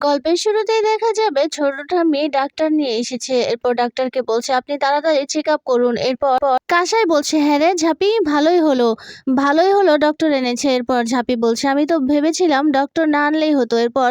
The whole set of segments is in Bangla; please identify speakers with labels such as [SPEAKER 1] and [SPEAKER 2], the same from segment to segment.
[SPEAKER 1] গল্পের শুরুতেই দেখা যাবে ছোট ঠাম্মি ডাক্তার নিয়ে এসেছে। এরপর ডাক্তারকে বলছে আপনি তাড়াতাড়ি চেক আপ করুন। এরপর কাসাই বলছে হ্যাঁ রে ঝাঁপি, ভালোই হলো ডক্টর এনেছে। এরপর ঝাঁপি বলছে আমি তো ভেবেছিলাম ডক্টর না আনলেই হতো। এরপর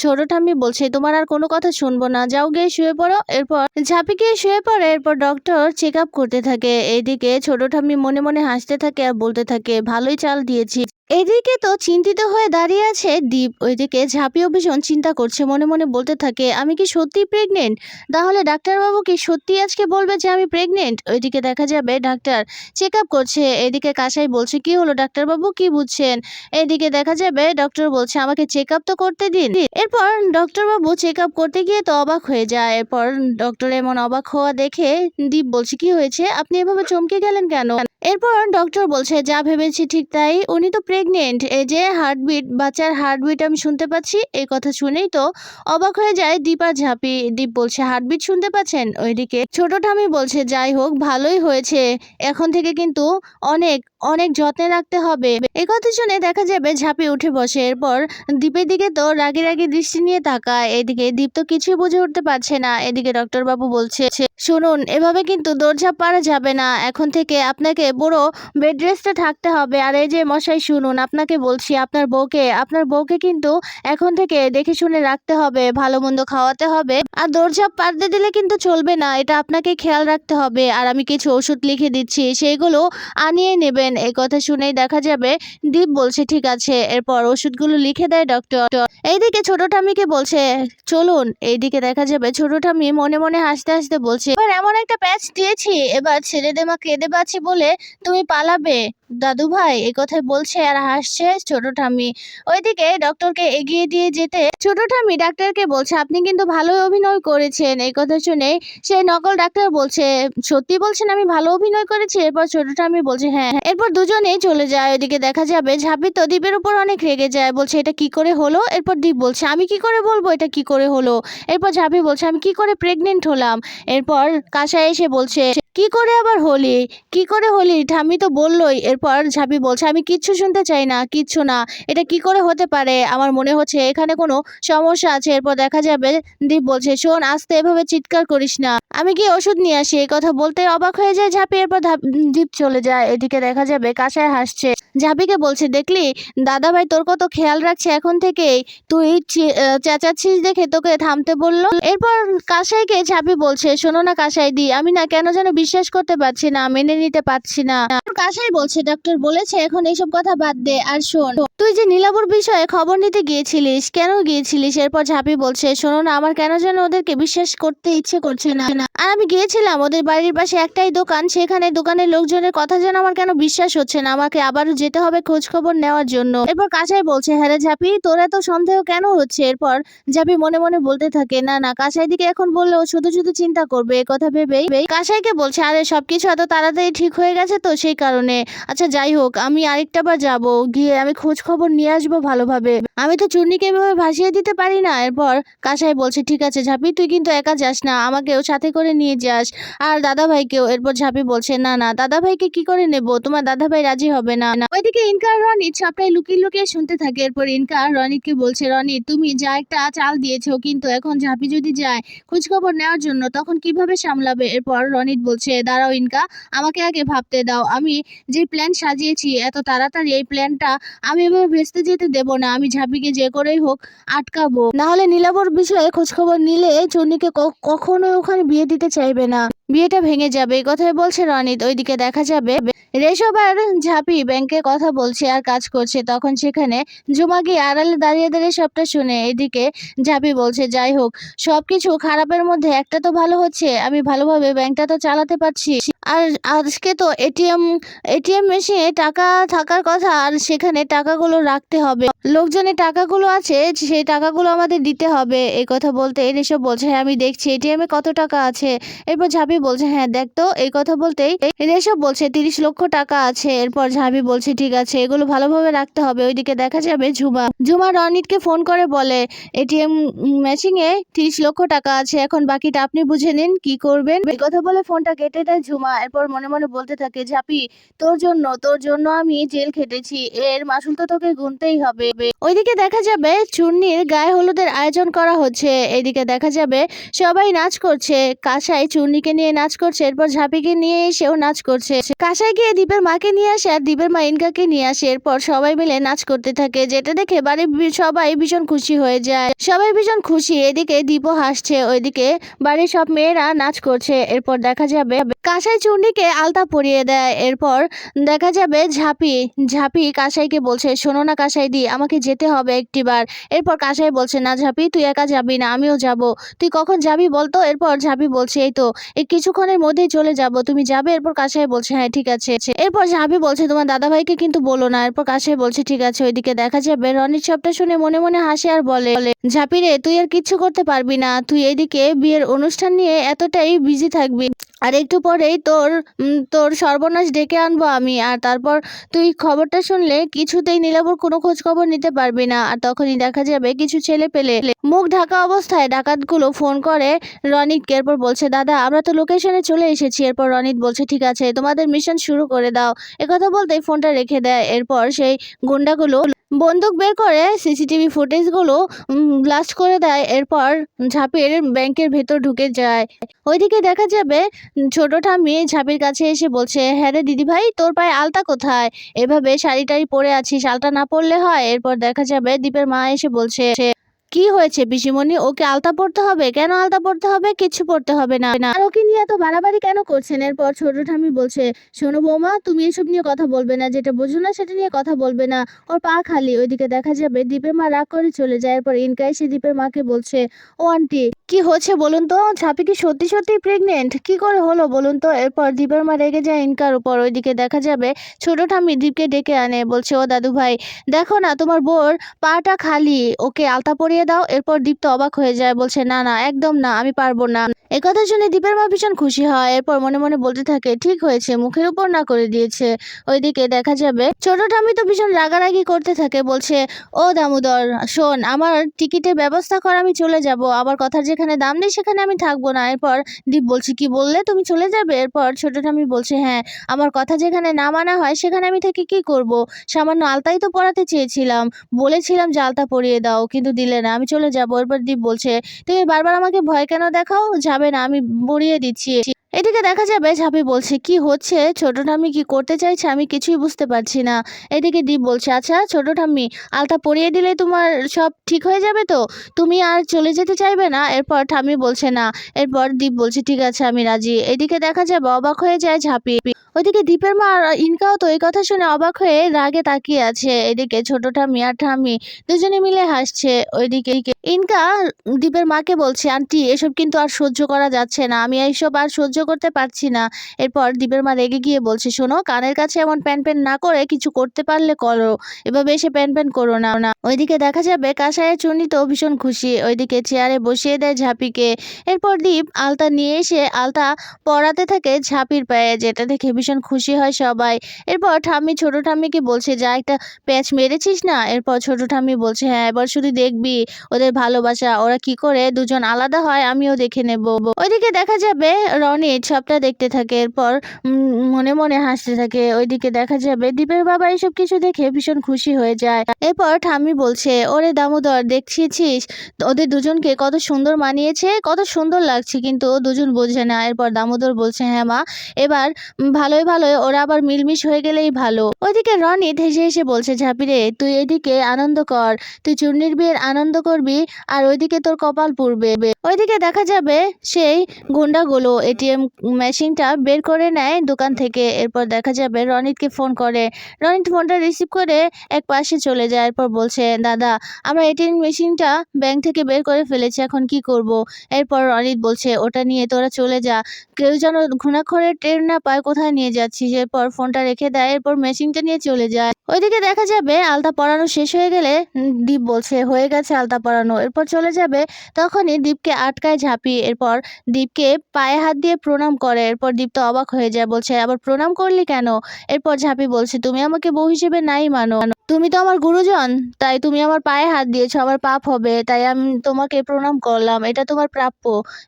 [SPEAKER 1] ছোট ঠাম্মি বলছে তোমার আর কোনো কথা শুনবো না, যাও গিয়ে শুয়ে পড়ো। এরপর ঝাঁপি গিয়ে শুয়ে পড়ে। এরপর ডক্টর চেক আপ করতে থাকে। এইদিকে ছোট ঠাম্মি মনে মনে হাসতে থাকে আর বলতে থাকে ভালোই চাল দিয়েছি। এদিকে তো চিন্তিত হয়ে দাঁড়িয়ে আছে দীপ। ওইদিকে ঝাঁপিও ভীষণ চিন্তা করছে, মনে মনে বলতে থাকে আমি কি সত্যি প্রেগনেন্ট? তাহলে ডাক্তারবাবু কি সত্যি আজকে বলবে যে আমি প্রেগনেন্ট? ওইদিকে দেখা যাবে ডাক্তার চেক আপ করছে। এদিকে কাসাই বলছে কি হলো ডাক্তারবাবু, কি বুঝছেন? এদিকে দেখা যাবে ডক্টর বলছে আমাকে চেক আপ তো করতে দিন। এরপর ডক্টরবাবু চেক আপ করতে গিয়ে তো অবাক হয়ে যায়। এরপর ডক্টর এমন অবাক হওয়া দেখে দীপ বলছে কি হয়েছে, আপনি এভাবে চমকে গেলেন কেন? এরপর ডক্টর বলছে যা ভেবেছি ঠিক তাই, উনি তো প্রেগনেন্ট। এই যে হার্টবিট, বাচ্চার হার্টবিট আমি শুনতে পাচ্ছি। এই কথা শুনেই তো অবাক হয়ে যায় দীপ আর ঝাঁপি। দীপ বলছে হার্টবিট শুনতে পাচ্ছেন? ওইদিকে ছোট ঠামি বলছে যাই হোক ভালোই হয়েছে, এখন থেকে কিন্তু অনেক অনেক যত্নে রাখতে হবে। এই কথা শুনে দেখা যাবে ঝাঁপি উঠে বসে। এরপর দীপের দিকে তো রাগি রাগি দৃষ্টি নিয়ে তাকায়। এদিকে দীপ তো কিছুই বুঝে উঠতে পারছে না। এদিকে ডক্টর বাবু বলছে শুনুন এভাবে কিন্তু দৌড়ঝাঁপ পারা যাবে না, এখন থেকে আপনাকে পুরো বেড রেস্টে থাকতে হবে। আর এই যে মশাই শুনুন আপনাকে বলছি আপনার বউকে কিন্তু এখন থেকে দেখে শুনে রাখতে হবে, ভালো মন্দ খাওয়াতে হবে। আর দৌড়ঝাঁপ পারতে দিলে কিন্তু চলবে না, এটা আপনাকে খেয়াল রাখতে হবে। আর আমি কিছু ওষুধ লিখে দিচ্ছি, সেইগুলো আনিয়ে নেবেন। এই কথা শুনেই দেখা যাবে দীপ বলছে ঠিক আছে। এরপর ওষুধগুলো লিখে দেয় ডক্টর। এইদিকে ছোট ঠাম্মিকে বলছে চলুন। এইদিকে দেখা যাবে ছোট ঠাম্মি মনে মনে হাসতে হাসতে বলছে এবার এমন একটা প্যাচ দিয়েছি, এবার ছেড়ে দে মা, কেঁদে বাঁচি বলে তুমি পালাবে দাদু ভাই। এই কথাই বলছে আর হাসছে ছোট ঠাম্মি। ওইদিকে ডক্টরকে এগিয়ে দিয়ে যেতে ছোট ঠাম্মি ডাক্তারকে বলছে আপনি কিন্তু ভালোই অভিনয় করেছেন। এই কথা শুনে সেই নকল ডাক্তার বলছে সত্যি বলছেন আমি ভালো অভিনয় করেছি? এরপর ছোট ঠাম্মি বলছে হ্যাঁ। এরপর দুজনেই চলে যায়। ওইদিকে দেখা যাবে ঝাঁপি তো দ্বীপের উপর অনেক রেগে যায়, বলছে এটা কি করে হলো? এরপর দ্বীপ বলছে আমি কি করে বলবো এটা কি করে হলো? এরপর ঝাঁপি বলছে আমি কি করে প্রেগনেন্ট হলাম? এরপর কাসাই এসে বলছে কি করে আবার হলি, কি করে হলি? ঠাম্মি তো বললোই। এরপর ঝাঁপি বলছে আমি কিচ্ছু শুনতে চাই না, কিচ্ছু না, এটা কি করে হতে পারে? আমার মনে হচ্ছে এখানে কোনো সমস্যা আছে। এরপর দেখা যাবে দীপ বলছে শোন আস্তে, এভাবে চিৎকার করিস না, আমি কি ওষুধ নিয়ে আসি। এই কথা বলতে অবাক হয়ে যায় ঝাঁপি। এরপর দীপ চলে যায়। এদিকে দেখা যাবে কাসাই হাসছে, ঝাঁপিকে বলছে দেখলি দাদা ভাই তোর কত খেয়াল রাখছে এখন থেকেই, তুই চেঁচাচ্ছিস দেখে তোকে থামতে বললো। এরপর কাসাইকে ঝাঁপি বলছে শোনো না কাসাই দি, আমি না কেন যেন বিশ্বাস করতে পারছি না, মেনে নিতে পারছি না। কাসাই বলছে ডক্টর বলেছে এখন এইসব কথা বাদ দে। আর শোন তুই যে নীলাবর বিষয়ে খবর নিতে গিয়েছিলিস, কেন গিয়েছিলিস? এরপর ঝাঁপি বলছে শোনো না আমার কেন যেন ওদেরকে বিশ্বাস করতে ইচ্ছে করছে না। আর আমি গিয়েছিলাম ওদের বাড়ির পাশে একটাই দোকান, সেখানে দোকানের লোকজনের কথা যেন আমার কেন বিশ্বাস হচ্ছে না, আমাকে আবারও যেতে হবে খোঁজ খবর নেওয়ার জন্য। এরপর কাসাই বলছে হ্যাঁ রে ঝাঁপি তোর এত সন্দেহ কেন হচ্ছে? এরপর ঝাঁপি মনে মনে বলতে থাকে না না কাসাই দিকে এখন বললেও শুধু শুধু চিন্তা করবে। এ কথা ভেবেই কাসাইকে বলছে আরে সবকিছু এত তাড়াতাড়ি ঠিক হয়ে গেছে তো সেই কারণে। আচ্ছা যাই হোক আমি আরেকটা বার যাবো, গিয়ে আমি খোঁজ খবর নিয়ে আসবো ভালোভাবে, আমি তো চূর্ণিকে এভাবে ভাসিয়ে দিতে পারি না। এরপর কাসাই বলছে ঠিক আছে ঝাঁপি তুই কিন্তু একা যাস না, আমাকেও সাথে করে নিয়ে যাস, আর দাদা ভাইকেও। এরপর ঝাঁপি বলছে না না দাদা ভাইকে কি করে নেব, তোমার দাদা ভাই রাজি হবে না। ওইদিকে ইনকা আর রনিত সবটাই লুকিয়ে লুকিয়ে শুনতে থাকে। এরপর ইনকা রনিতকে বলছে রনিত তুমি যা একটা চাল দিয়েছো, কিন্তু এখন ঝাঁপি যদি যায় খোঁজ খবর নেওয়ার জন্য তখন কিভাবে সামলাবে? এরপর রনিত বলছে দাঁড়াও ইনকা, আমাকে আগে ভাবতে দাও, আমি যে প্ল্যান সাজিয়েছি এত তাড়াতাড়ি এই প্ল্যানটা আমি এভাবে ভেস্তে যেতে দেব না, আমি ঝাঁপিকে যে করেই হোক আটকাবো, না হলে নীলাবর বিষয়ে খোঁজ খবর নিলে চন্নিকে কখনোই ওখানে বিয়ে দিতে চাইবে না, বিয়েটা ভেঙে যাবে। এই কথাই বলছে রনিত। ওইদিকে দেখা যাবে রেশব আর ঝাঁপি ব্যাংকে কথা বলছে আর কাজ করছে। তখন সেখানে ঝুমা গিয়ে আড়ালে দাঁড়িয়ে দাঁড়িয়ে সবটা শুনে। এদিকে ঝাঁপি বলছে যাই হোক সবকিছু খারাপের মধ্যে একটা তো ভালো হচ্ছে, আমি ভালোভাবে ব্যাংকটা তো চালাতে পারছি। আর আজকে তো এটিএম মেশিনে টাকা থাকার কথা, আর সেখানে টাকাগুলো রাখতে হবে, লোকজনের টাকাগুলো আছে সেই টাকাগুলো আমাদের দিতে হবে। এই কথা বলতে রেশব বলছে হ্যাঁ আমি দেখছি এটিএম এ কত টাকা আছে। এরপর ঝাঁপি বলছে হ্যাঁ দেখ তো। এই কথা বলতেই রেশব বলছে 30 লক্ষ টাকা আছে। এরপর ঝাঁপি বলছে ঠিক আছে এগুলো ভালোভাবে রাখতে হবে। ওইদিকে দেখা যাবে ঝুমা রনিতকে ফোন করে বলে এটিএম মেশিনে 30 লক্ষ টাকা আছে, এখন বাকিটা আপনি বুঝে নিন কি করবেন। এই কথা বলে ফোনটা কেটে দেয় ঝুমা। মা। এরপর মনে মনে বলতে থাকে, ঝাঁপি তোর জন্য আমি জেল খেটেছি, এর মাসুল তো তোকে গুনতেই হবে। ওইদিকে দেখা যাবে চূর্ণির গায়ে হলুদের আয়োজন করা হচ্ছে। এদিকে দেখা যাবে সবাই নাচ করছে। কাসাই চূর্ণিকে নিয়ে নাচ করছে, এরপর ঝাঁপিকে নিয়ে এসেও নাচ করছে। কাসাই গিয়ে দীপের মাকে নিয়ে আসে আর দীপের মা ইনকাকে নিয়ে আসে। এরপর সবাই মিলে নাচ করতে থাকে, যেটা দেখে সবাই ভীষণ খুশি হয়ে যায়। সবাই ভীষণ খুশি। এদিকে দীপও হাসছে, ওইদিকে বাড়ির সব মেয়েরা নাচ করছে। এরপর দেখা যাবে কাসাই চূর্ণিকে আলতা পরিয়ে দেয়। এরপর দেখা যাবে ঝাঁপি কাসাইকে বলছে, শোনো না কাসাই দি, আমাকে যেতে হবে একটিবার। এরপর কাসাই বলছে, না ঝাঁপি তুই একা যাবি না, আমিও যাব। তুই কখন যাবি বলতো? এরপর ঝাঁপি বলছে, এই তো এই কিছুক্ষণের মধ্যেই চলে যাব, তুমি যাবে? এরপর কাসাই বলছে, হ্যাঁ ঠিক আছে। এরপর ঝাঁপি বলছে, তোমার দাদাভাইকে কিন্তু বলো না। এরপর কাসাই বলছে, ঠিক আছে। ওইদিকে দেখা যাবে রনির সবটা শুনে মনে মনে হাসে আর বলে, ঝাঁপি রে, তুই আর কিচ্ছু করতে পারবি না। তুই এইদিকে বিয়ের অনুষ্ঠান নিয়ে এতটাই বিজি থাকবি, আর একটু পরেই তোর সর্বনাশ ডেকে আনবো আমি। আর তারপর তুই খবরটা শুনলে কিছুতেই নীলাবর কোনো খোঁজ খবর নিতে পারবি না। আর তখনই দেখা যাবে কিছু ছেলে পেলে মুখ ঢাকা অবস্থায় ডাকাতগুলো ফোন করে রনিতকে। এরপর বলছে, দাদা আমরা তো লোকেশনে চলে এসেছি। এরপর রনিত বলছে, ঠিক আছে তোমাদের মিশন শুরু করে দাও। একথা বলতেই ফোনটা রেখে দেয়। এরপর সেই গুন্ডাগুলো বন্দুক বের করে সিসিটিভি ফুটেজগুলো ব্লাস্ট করে দেয়। এরপর ঝাঁপির ব্যাংকের ভেতর ঢুকে যায়। ওইদিকে দেখা যাবে ছোট ঠাম্মি ঝাঁপির কাছে এসে বলছে, হ্যাঁ রে দিদিভাই, তোর পায়ে আলতা কোথায়? এভাবে শাড়ি টাড়ি পরে আছিস, আলতা না পরলে হয়? এরপর দেখা যাবে দীপের মা এসে বলছে, কি হয়েছে পিসিমণি, ওকে আলতা পরতে হবে? কেন আলতা পরতে হবে? কিছু পরতে হবে না। আর ওকে নিয়ে এত বাড়াবাড়ি কেন করছেন? এরপর ছোট ঠাম্মি বলছে, শোনো বৌমা, তুমি এসব নিয়ে কথা বলবে না, যেটা বোঝো না সেটা নিয়ে কথা বলবে না, ওর পা খালি। ওইদিকে দেখা যাবে দীপের মা রাগ করে চলে যায়। এরপর ইনকা এসে দীপের মাকে বলছে, ও আন্টি কি হচ্ছে বলুন তো? ঝাঁপি কি সত্যি সত্যি প্রেগনেন্ট? কি করে হলো বলুন তো? এরপর দীপের মা রেগে যায় ইনকার উপর। ওইদিকে দেখা যাবে ছোট ঠাম্মি দীপকে ডেকে আনে, বলছে, ও দাদু ভাই দেখো না, তোমার বোর পাটা খালি, ওকে আলতা পরিয়ে দাও। এরপর দীপ তো অবাক হয়ে যায়, বলছে, না না একদম না, আমি পারবো না। একথা শুনে দীপের মা ভীষণ খুশি হয়। এরপর মনে মনে বলতে থাকে, ঠিক হয়েছে, মুখের উপর না করে দিয়েছে। ওইদিকে দেখা যাবে ছোট ঠাম্মি তো ভীষণ রাগারাগি করতে থাকে, বলছে, ও দামোদর শোন, আমার টিকিটের ব্যবস্থা কর, আমি চলে যাব। আবার কথার যেখানে দাম নেই সেখানে আমি থাকবো না। এরপর দীপ বলছে, কি বললে, তুমি চলে যাবে? এরপর ছোট ঠাম্মি বলছে, হ্যাঁ, আমার কথা যেখানে না মানা হয় সেখানে আমি থেকে কি করব? সামান্য আলতাই তো পরাতে চেয়েছিলাম, বলেছিলাম যে আলতা পরিয়ে দাও, কিন্তু দিলে না, আমি চলে যাবো। এরপর দীপ বলছে, তুমি বারবার আমাকে ভয় কেন দেখাও? যাবে না, আমি পরিয়ে দিচ্ছি। এদিকে দেখা যাবে ঝাঁপি বলছে, কি হচ্ছে ছোট ঠাম্মি, কি করতে চাইছে আমি কিছুই বুঝতে পারছি না। এদিকে দীপ বলছে, আচ্ছা ছোট ঠাম্মি, আলতা পরিয়ে দিলে তোমার সব ঠিক হয়ে যাবে তো? তুমি আর চলে যেতে চাইবে না? এরপর ঠাম্মি বলছে, না। এরপর দীপ বলছে, ঠিক আছে আমি রাজি। এদিকে দেখা যাবে অবাক হয়ে যায় ঝাঁপি। ওইদিকে দীপের মা আর ইনকাও তো এই কথা শুনে অবাক হয়ে রাগে তাকিয়ে আছে। এদিকে ছোট ঠাম্মি আর ঠাম্মি দুজনে মিলে হাসছে। ওইদিকে ইনকা দীপের মাকে বলছে, আন্টি এসব কিন্তু আর সহ্য করা যাচ্ছে না, আমি এইসব আর সহ্য করতে পারছি না। এরপর দীপের মা রেগে গিয়ে বলছে, শোনো, কানের কাছে এমন প্যান প্যান না করে কিছু করতে পারলে করো, এভাবে এসে প্যান প্যান করো না। ওইদিকে দেখা যাবে কাসায়ের চুনি তো ভীষণ খুশি। ওইদিকে চেয়ারে বসিয়ে দেয় ঝাঁপিকে। এরপর দীপ আলতা নিয়ে এসে আলতা পরাতে থাকে ঝাঁপির পায়ে, যেটা দেখে ভীষণ খুশি হয় সবাই। এরপর ঠাম্মি ছোট ঠাম্মিকে বলছে, যা একটা প্যাচ মেরেছিস না? এরপর ছোট ঠাম্মি বলছে, হ্যাঁ, এবার শুধু দেখবি ওদের ভালোবাসা, ওরা কি করে দুজন আলাদা হয় আমিও দেখে নেব। ওইদিকে দেখা যাবে রনিত সবটা দেখতে থাকে। এরপর মনে মনে হাসতে থাকে। ওইদিকে দেখা যাবে দীপের বাবা এসব কিছু দেখে ভীষণ খুশি হয়ে যায়। এরপর ঠাম্মি বলছে, ওরে দামোদর, দেখছিস ওদের দুজনকে কত সুন্দর মানিয়েছে, কত সুন্দর লাগছে, কিন্তু ও দুজন বোঝে না। এরপর দামোদর বলছে, হ্যাঁ মা, এবার ভালোই ভালোই ওরা আবার মিলমিশ হয়ে গেলেই ভালো। ওইদিকে রনিত হেসে হেসে বলছে, ঝাঁপিরে তুই এদিকে আনন্দ কর, তুই চূর্ণির বিয়ের আনন্দ করবি আর ওইদিকে তোর কপাল পুড়বে। ওইদিকে দেখা যাবে সেই গুন্ডাগুলো এটিএম মেশিনটা বের করে নেয় দোকান থেকে। এরপর দেখা যাবে রনিতকে ফোন করে। রনিত ফোনটা রিসিভ করে এক পাশে চলে যায়। এরপর বলছে, দাদা আমরা এটিএম মেশিনটা ব্যাংক থেকে বের করে ফেলেছি, এখন কি করব? এরপর রনিত বলছে, ওটা নিয়ে তোরা চলে যা, কেউ যেন ঘুণাক্ষরে টের না পায় কোথায় নিয়ে যাচ্ছিস। এরপর ফোনটা রেখে দেয়। এরপর মেশিনটা নিয়ে চলে যায়। ওইদিকে দেখা যাবে আলতা পরানো শেষ হয়ে গেলে দীপ বলছে, হয়ে গেছে আলতা পরানো। এরপর চলে যাবে, তখনই দীপকে আটকায় ঝাঁপি। এরপর দীপকে পায়ে হাত দিয়ে প্রণাম করে। এরপর দীপ তো অবাক হয়ে যায়, বলছে, আবার প্রণাম করলি কেন? এরপর ঝাঁপি বলছে, তুমি আমাকে বউ হিসেবে নাই মানো, তুমি তো আমার গুরুজন, তাই তুমি আমার পায়ে হাত দিয়েছো, আমার পাপ হবে, তাই আমি তোমাকে প্রণাম করলাম, এটা তোমার প্রাপ্য।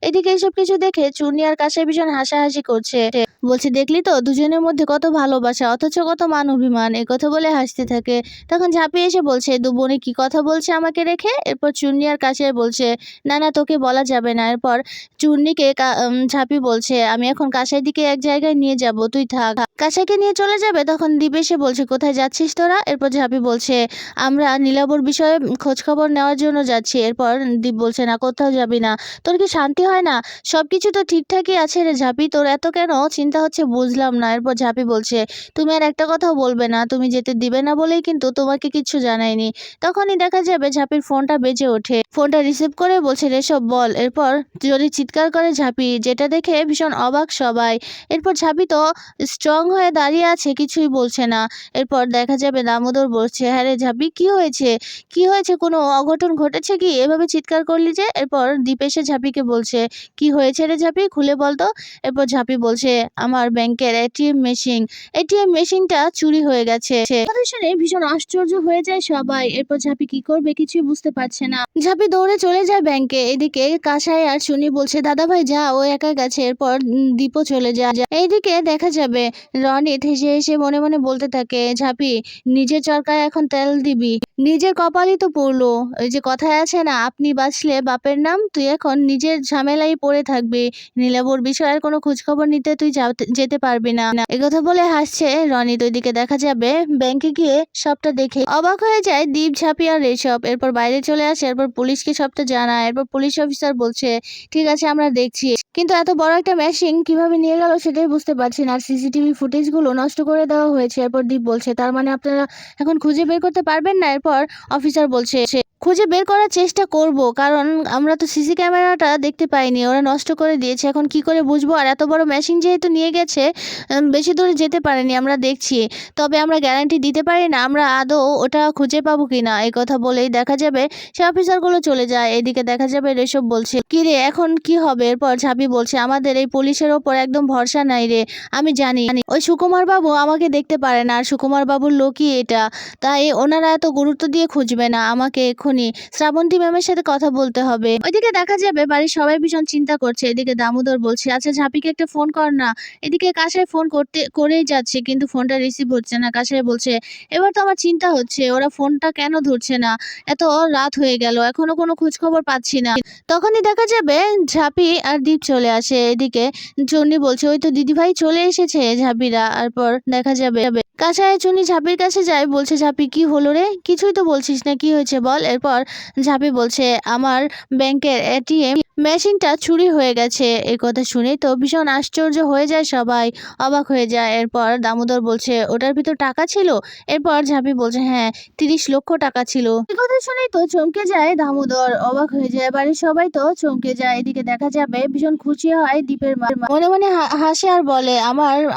[SPEAKER 1] এদিকে এসব কিছু দেখে চুন্নি আর কাশেম ভীষণ হাসাহাসি করছে, বলছে দেখলি তো দুজনের মধ্যে কত ভালোবাসা, অথচ কত মান অভিমান। এ কথা বলে হাসতে থাকে। তখন ঝাঁপিয়ে এসে বলছে, দু বোনে কি কথা বলছে আমাকে রেখে। এরপর চুন্নি আর কাশেম বলছে, না না, তোকে বলা যাবে না। এরপর চুন্নিকে ঝাঁপি বলছে, আমি এখন কাসাই দিকে এক জায়গায় নিয়ে যাব, তুই থাক। কাসাইকে নিয়ে চলে যাবে। তখন দীপ এসে বলছে, কোথায় যাচ্ছিস তোরা? এরপর ঝাঁপি বলছে, আমরা নীলাবর বিষয়ে খোঁজ খবর নেওয়ার জন্য যাচ্ছি। এরপর দীপ বলছে, না, কোথাও যাবি না, তোর কি শান্তি হয় না? সবকিছু তো ঠিকঠাকই আছে রে ঝাঁপি, তোর এত কেন চিন্তা হচ্ছে বুঝলাম না। এরপর ঝাঁপি বলছে, তুমি আর একটা কথাও বলবে না, তুমি যেতে দিবে না বলেই কিন্তু তোমাকে কিচ্ছু জানাইনি। তখনই দেখা যাবে ঝাঁপির ফোনটা বেজে ওঠে। ফোনটা রিসিভ করে বলছে, রেশব বল। এরপর জোরে চিৎকার করে ঝাঁপি, যেটা দেখে ভীষণ অবাক সবাই। এরপর ঝাঁপি তো স্ট্রং হয়ে দাঁড়িয়ে আছে, কিছুই বলছে না। এরপর দেখা যাবে দামোদর বলছে, হ্যাঁ রে ঝাঁপি, কি হয়েছে? কি হয়েছে? কোনো অঘটন ঘটেছে কি, এভাবে চিৎকার করলি যে? এরপর দীপ এসে ঝাঁপিকে বলছে, কি হয়েছে রে ঝাঁপি, খুলে বলতো। এরপর ঝাঁপি বলছে, আমার ব্যাংকের এটিএম মেশিনটা চুরি হয়ে গেছে। কথা শুনে ভীষণ আশ্চর্য হয়ে যায় সবাই। এরপর ঝাঁপি কি করবে কিছুই বুঝতে পারছে না। ঝাঁপি দৌড়ে চলে যায় ব্যাংকে। এদিকে কাসাই আর শুনি বলছে, দাদা ভাই যা, ও একা গেছে। এরপর দীপও চলে যায়। এইদিকে দেখা যাবে রনিত হেসে হেসে মনে মনে বলতে থাকে, ঝাঁপি নিজের চরকায় এখন তেল দিবি, নিজের কপালই তো পড়লো। ওই যে কথায় আছে না, আপনি বাঁচলে বাপের নাম, তুই এখন নিজের ঝামেলাই পড়ে থাকবি, নীলাবর বিষয়ের কোনো খোঁজখবর নিতে তুই যেতে পারবি না। একথা বলে হাসছে রনিত। ওইদিকে দেখা যাবে ব্যাংকে গিয়ে সবটা দেখে অবাক হয়ে যায় দীপ, ঝাঁপি আর রেশব। এরপর বাইরে চলে আসে। এরপর পুলিশকে সবটা জানায়। এরপর পুলিশ অফিসার বলছে, ঠিক আছে আমরা দেখছি, কিন্তু এত বড় একটা মেশিন কিভাবে নিয়ে গেল সেটাই বুঝতে পারছি না, আর সিসিটিভি ফুটেজগুলো নষ্ট করে দেওয়া হয়েছে। এরপর দীপ বলছে, তার মানে আপনারা এখন খুঁজে বের করতে পারবেন না? এরপর অফিসার বলছে, খুঁজে বের করার চেষ্টা করব, কারণ আমরা তো সিসি ক্যামেরাটা দেখতে পাইনি, ওরা নষ্ট করে দিয়েছে, এখন কি করে বুঝবো? আর এত বড় মেশিন যেহেতু নিয়ে গেছে, বেশি দূরে যেতে পারেনি, আমরা দেখছি, তবে আমরা গ্যারান্টি দিতে পারি না আমরা আদৌ ওটা খুঁজে পাবো কিনা। এই কথা বলেই দেখা যাবে সে অফিসারগুলো চলে যায়। এদিকে দেখা যাবে রেশব বলছে, কি রে এখন কি হবে? এরপর ঝাঁপি বলছে, আমাদের এই পুলিশের ওপর একদম ভরসা নাই রে, আমি জানি ওই সুকুমার বাবু আমাকে দেখতে পারে না, আর সুকুমার বাবুর লোকই এটা, তাই ওনারা এত গুরুত্ব দিয়ে খুঁজবে না, আমাকে এক্ষুনি শ্রাবন্তী ম্যামের সাথে কথা বলতে হবে। ওইদিকে দেখা যাবে বাড়ির সবাই ভীষণ চিন্তা করছে। এদিকে দামোদর বলছে, আচ্ছা ঝাঁপিকে একটা ফোন কর না। এদিকে কাসাই ফোন করেই যাচ্ছে, কিন্তু ফোনটা রিসিভ হচ্ছে না। কাসাই বলছে, এবার তো আমার চিন্তা হচ্ছে ওরা ফোনটা কেন ধরছে না, এত রাত হয়ে গেল এখনো কোনো খোঁজ খবর পাচ্ছি না। তখনই দেখা যাবে ঝাঁপি আর দীপ চলে আসে। এদিকে চন্নি বলছে, ওই তো দিদিভাই চলে এসেছে ঝাঁপিরা। এরপর দেখা যাবে কাসাই চুনি ঝাঁপির কাছে যায়, বলছে, ঝাঁপি কি হলো রে, কিছুই তো বলছিস না, কি হয়েছে বল। এরপর ঝাঁপি বলছে, আমার ব্যাংকের এটিএম মেশিনটা চুরি হয়ে গেছে। এই কথা শুনে তো ভীষণ আশ্চর্য হয়ে যায় সবাই, অবাক হয়ে যায়। এরপর দামোদর বলছে, ওটার ভিতর টাকা ছিল? এরপর ঝাঁপি বলছে, হ্যাঁ 30 লক্ষ টাকা ছিল। এই কথা শুনেই তো চমকে যায় দামোদর, অবাক হয়ে যায়, বাড়ির সবাই তো চমকে যায়। এদিকে দেখা যাবে ভীষণ খুশি হয় দীপের মা, মনে মনে হাসে আর বলে,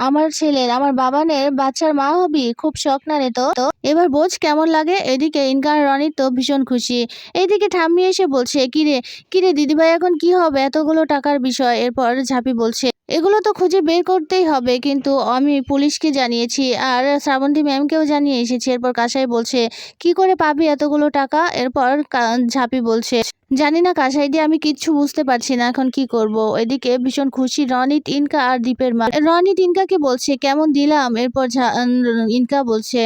[SPEAKER 1] আমার ছেলের, আমার বাবানের বাচ্চার মা হবি, খুব শখ না রে? তো এবার বোঝ কেমন লাগে। এদিকে ইনকার রনি তো ভীষণ খুশি। এইদিকে ঠাম্মি এসে বলছে, কিরে কিরে দিদিভাই এখন কি হবে এতগুলো টাকার বিষয়? এরপর ঝাঁপি বলছে, এগুলো তো খুঁজে বের করতেই হবে, কিন্তু আমি পুলিশকে জানিয়েছি আর শ্রাবন্তী ম্যামকেও জানিয়ে এসেছি। এরপর কাসাই বলছে, কি করে পাবি এতগুলো টাকা? এরপর ঝাঁপি বলছে, জানি না কাসাই দিয়ে, আমি কিচ্ছু বুঝতে পারছি না এখন কি করব। এদিকে ভীষণ খুশি রনিত, ইনকা আর দীপের মা। রনিত ইনকাকে বলছে, কেমন দিলাম? এরপর ইনকা বলছে,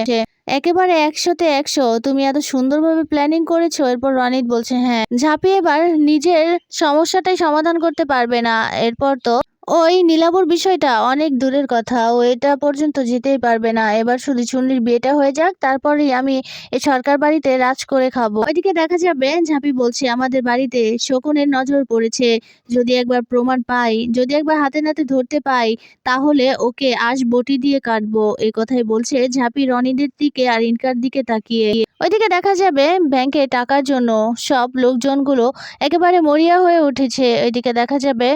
[SPEAKER 1] একেবারে 100-তে 100, তুমি এত সুন্দরভাবে প্ল্যানিং করেছো। এরপর রনিত বলছে, হ্যাঁ। ঝাঁপি এবার নিজের সমস্যাটাই সমাধান করতে পারবে না। এরপর তো ওই নীলাবর বিষয়টা অনেক দূরের কথা, ও এটা পর্যন্ত যেতেই পারবে না। এবার শুধু চুন্নির বিয়েটা হয়ে যাক, তারপরেই আমি এই সরকার বাড়িতে রাজ করে খাবো। ওইদিকে দেখা যাবে ঝাঁপি বলছে, আমাদের বাড়িতে শকুনের নজর পড়েছে, যদি একবার প্রমাণ পাই, যদি একবার হাতে নাতে ধরতে পাই, তাহলে ওকে আজ বটি দিয়ে কাটবো। এই কথাই বলছে ঝাঁপি রনিদের দিকে আর ইনকার দিকে তাকিয়ে। ওইদিকে দেখা যাবে ব্যাংকে টাকার জন্য সব লোকজনগুলো একেবারে মরিয়া হয়ে উঠেছে। ওইদিকে দেখা যাবে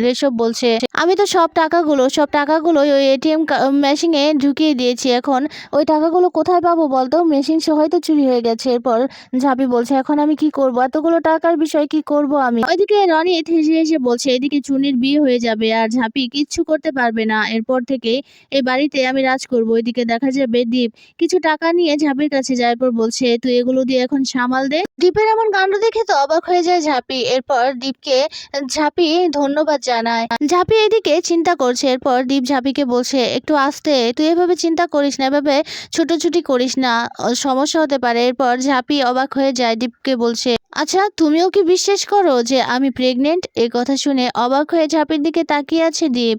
[SPEAKER 1] রেশব বলছে, আমি তো সব টাকাগুলো ওই এটিএম মেশিনে ঢুকিয়ে দিয়েছি। এখন ওই টাকাগুলো কোথায় পাবো বলতো? মেশিন হয়তো চুরি হয়ে গেছে। এরপর ঝাঁপি বলছে, এখন আমি কি করব? এতগুলো টাকার বিষয় কি করব আমি? ওইদিকে রনিত হেসে হেসে বলছে, এদিকে চুনির বিয়ে হয়ে যাবে আর ঝাঁপি কিচ্ছু করতে পারবে না। এরপর থেকে এই বাড়িতে আমি রাজ করব। ওইদিকে দেখা যাবে দীপ কিছু টাকা নিয়ে ঝাঁপির কাছে যায়। এরপর বলছে, তুই এগুলো দিয়ে এখন সামাল দে। দীপের এমন কাণ্ড দেখে তো অবাক হয়ে যায় ঝাঁপি। এরপর দীপকে ঝাঁপি ধন্যবাদ জানায়। ঝাঁপি এদিকে চিন্তা করছে। এরপর দীপ ঝাঁপিকে বলছে, একটু আস্তে, তুই এভাবে চিন্তা করিস না, এভাবে ছুটোছুটি করিস না, সমস্যা হতে পারে। এরপর ঝাঁপি অবাক হয়ে যায়, দীপকে বলছে, আচ্ছা তুমিও কি বিশ্বাস করো যে আমি প্রেগনেন্ট? এই কথা শুনে অবাক হয়ে ঝাঁপির দিকে তাকিয়ে আছে দীপ।